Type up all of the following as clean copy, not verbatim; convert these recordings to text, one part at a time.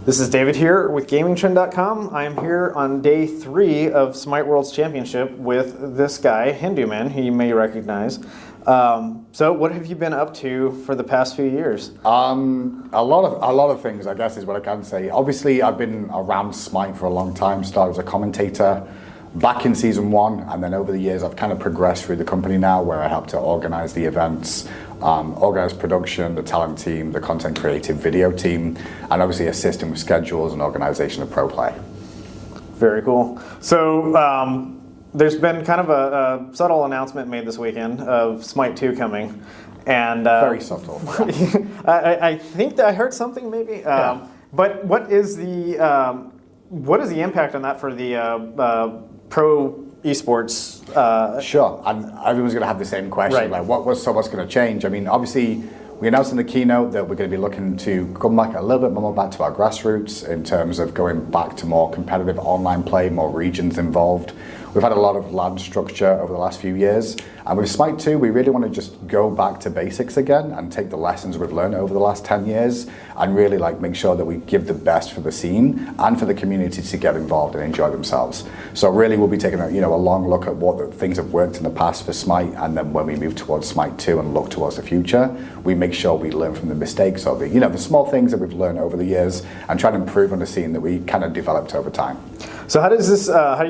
This is David here with GamingTrend.com. I am here on day 3 of Smite World's Championship with this guy, Hinduman, who you may recognize. So what have you been up to for the past few years? A lot of things, I guess, is what I can say. Obviously, I've been around Smite for a long time. Started as a commentator back in season 1, and then over the years, I've kind of progressed through the company now, where I help to organize the events, organize production, the talent team, the content creative video team, and obviously assisting with schedules and organization of pro play. Very cool. So there's been kind of a subtle announcement made this weekend of Smite 2 coming, and very subtle. I think that I heard something maybe. Yeah. But what is the impact on that for the pro esports? Sure, and everyone's going to have the same question, right. like what's going to change? I mean, obviously, we announced in the keynote that we're going to be looking to come back a little bit more back to our grassroots in terms of going back to more competitive online play, more regions involved. We've had a lot of LAN structure over the last few years, and with Smite 2, we really want to just go back to basics again and take the lessons we've learned over the last 10 years and really make sure that we give the best for the scene and for the community to get involved and enjoy themselves. So really, we'll be taking a long look at what the things have worked in the past for Smite, and then when we move towards Smite 2 and look towards the future, we make sure we learn from the mistakes or the small things that we've learned over the years and try to improve on the scene that we kind of developed over time. So how do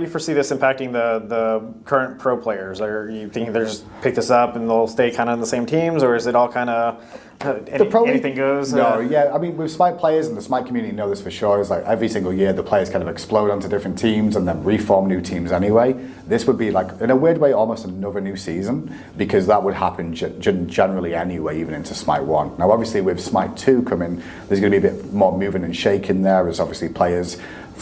you foresee this impacting the current pro players? Are you thinking they'll just pick this up and they'll stay kind of in the same teams, or is it all kind of anything goes? No, yeah. I mean, with Smite players and the Smite community know this for sure. Is like every single year the players kind of explode onto different teams and then reform new teams anyway. This would be like, in a weird way, almost another new season, because that would happen generally anyway, even into Smite 1. Now, obviously, with Smite 2 coming, there's going to be a bit more moving and shaking there, as obviously players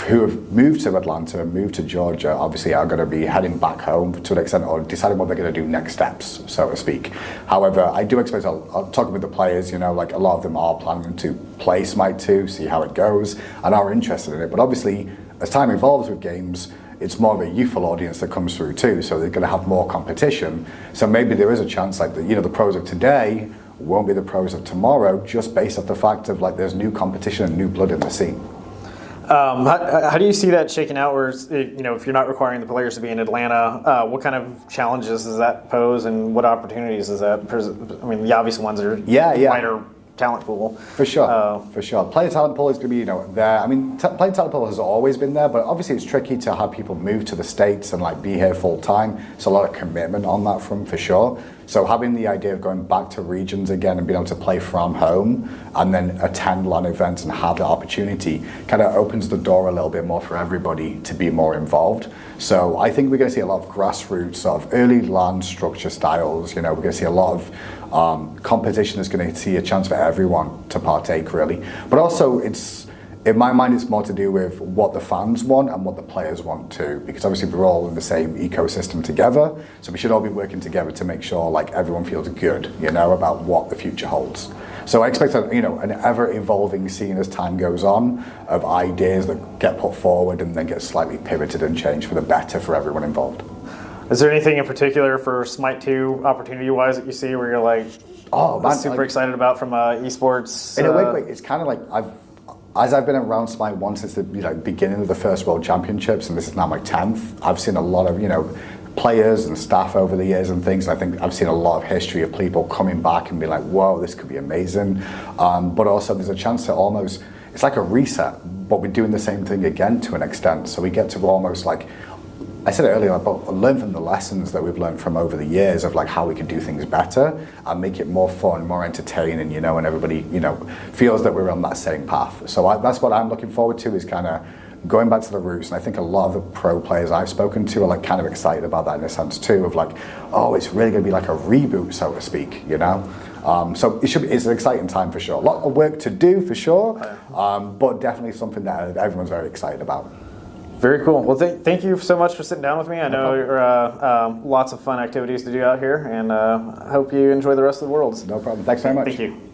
who have moved to Atlanta and moved to Georgia obviously are going to be heading back home to an extent, or deciding what they're going to do next steps, so to speak. However, I do expect, I'll talk with the players, like a lot of them are planning to play Smite 2, see how it goes, and are interested in it. But obviously, as time evolves with games, it's more of a youthful audience that comes through too, so they're going to have more competition. So maybe there is a chance the pros of today won't be the pros of tomorrow, just based off the fact of there's new competition and new blood in the scene. How do you see that shaking out? Where if you're not requiring the players to be in Atlanta, what kind of challenges does that pose, and what opportunities does that? I mean, the obvious ones are wider talent pool. For sure, for sure. Player talent pool is going to be there. I mean, player talent pool has always been there, but obviously it's tricky to have people move to the States and be here full time. It's a lot of commitment on that front, for sure. So having the idea of going back to regions again and being able to play from home and then attend LAN events and have the opportunity kind of opens the door a little bit more for everybody to be more involved. So I think we're going to see a lot of grassroots sort of early LAN structure styles. We're going to see a lot of competition that's going to see a chance for everyone to partake, really. But also, in my mind, it's more to do with what the fans want and what the players want too, because obviously we're all in the same ecosystem together, so we should all be working together to make sure everyone feels good, about what the future holds. So I expect an ever-evolving scene as time goes on of ideas that get put forward and then get slightly pivoted and changed for the better for everyone involved. Is there anything in particular for Smite 2 opportunity-wise that you see where you're super excited about from esports? In a weird way, it's kind of as I've been around Smite 1 since the beginning of the first World Championships, and this is now my 10th, I've seen a lot of players and staff over the years and things. I think I've seen a lot of history of people coming back and be like, whoa, this could be amazing. But also there's a chance to almost, it's like a reset, but we're doing the same thing again to an extent. So we get to almost I said it earlier, but learn from the lessons that we've learned from over the years of how we can do things better and make it more fun, more entertaining, and everybody, feels that we're on that same path. So that's what I'm looking forward to, is kind of going back to the roots. And I think a lot of the pro players I've spoken to are kind of excited about that in a sense too, of oh, it's really going to be like a reboot, so to speak, So it's an exciting time for sure. A lot of work to do for sure, but definitely something that everyone's very excited about. Very cool. Well, thank you so much for sitting down with me. I know you're lots of fun activities to do out here, and I hope you enjoy the rest of the Worlds. No problem. Thanks very much. Thank you.